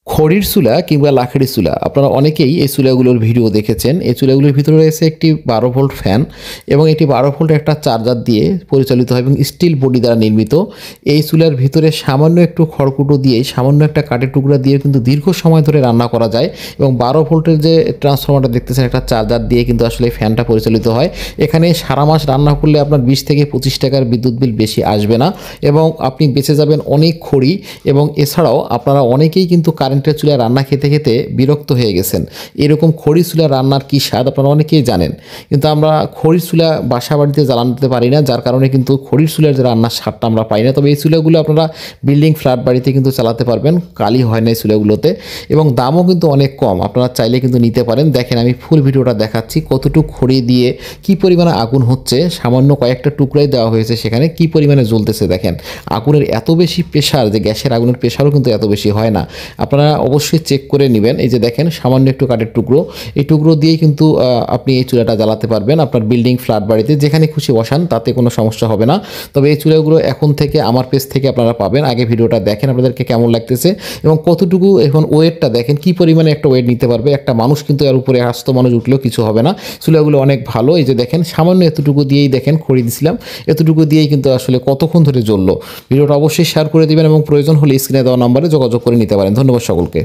খড়ির চুলা কিংবা লাকড়ির চুলা আপনারা অনেকেই এই চুলাগুলোর ভিডিও দেখেছেন। এই চুলাগুলোর ভিতরে রয়েছে একটি 12 ভোল্ট ফ্যান এবং এটি 12 ভোল্ট একটা চার্জার দিয়ে পরিচালিত হয় এবং স্টিল বডি দ্বারা নির্মিত। এই চুলার ভিতরে সামান্য একটু খড়কুটো দিয়ে সামান্য একটা কাঠের টুকরা দিয়ে কিন্তু দীর্ঘ সময় ধরে রান্না করা যায় এবং 12 ভোল্টের যে ট্রান্সফরমারটা দেখতেছেন একটা চার্জার দিয়ে কিন্তু আসলে ফ্যানটা পরিচালিত হয়। এখানে সারা মাস রান্না করলে আপনার 20 থেকে 25 টাকার বিদ্যুৎ বিল বেশি আসবে না এবং আপনি বেঁচে যাবেন অনেক খড়ি। এবং এছাড়াও আপনারা অনেকেই কিন্তু কারেন্টের চুলায় রান্না খেতে খেতে বিরক্ত হয়ে গেছেন। এরকম খড়ির চুলা রান্নার কী স্বাদ আপনারা অনেকেই জানেন, কিন্তু আমরা খড়ির চুলা বাসা বাড়িতে জ্বালাতে পারি না, যার কারণে কিন্তু খড়ির চুলার যে রান্নার স্বাদটা আমরা পাই না। তবে এই চুলাগুলো আপনারা বিল্ডিং ফ্ল্যাট বাড়িতে কিন্তু চালাতে পারবেন, কালি হয় না এই চুলাগুলোতে এবং দামও কিন্তু অনেক কম। আপনারা চাইলে কিন্তু নিতে পারেন। দেখেন আমি ফুল ভিডিওটা দেখাচ্ছি কতটুকু খড়ি দিয়ে কি পরিমাণে আগুন হচ্ছে, সামান্য কয়েকটা টুকরাই দেওয়া হয়েছে, সেখানে কি পরিমাণে জ্বলতেছে দেখেন। আগুনের এত বেশি প্রেশার যে গ্যাসের আগুনের প্রেশারও কিন্তু এত বেশি হয় না। আপনারা অবশ্যই চেক করে নেবেন। এই যে দেখেন সামান্য একটু কাঠের টুকরো, এই টুকরো দিয়েই কিন্তু আপনি এই চুলাটা জ্বালাতে পারবেন আপনার বিল্ডিং ফ্ল্যাট বাড়িতে যেখানে খুশি বসান, তাতে কোনো সমস্যা হবে না। তবে এই চুলাগুলো এখন থেকে আমার পেজ থেকে আপনারা পাবেন। আগে ভিডিওটা দেখেন আপনাদেরকে কেমন লাগতেছে এবং কতটুকু এখন ওয়েটটা দেখেন, কি পরিমাণে একটা ওয়েট নিতে পারবে একটা মানুষ, কিন্তু এর উপরে আস্ত মানুষ উঠলেও কিছু হবে না। চুলাগুলো অনেক ভালো। এই যে দেখেন সামান্য এতটুকু দিয়েই দেখেন খড়ি দিছিলাম, এতটুকু দিয়েই কিন্তু আসলে কতক্ষণ ধরে জ্বললো। ভিডিওটা অবশ্যই শেয়ার করে দিবেন এবং প্রয়োজন হলে স্ক্রিনে দেওয়া নম্বরে যোগাযোগ করে নিতে পারেন। ধন্যবাদ সকলকে।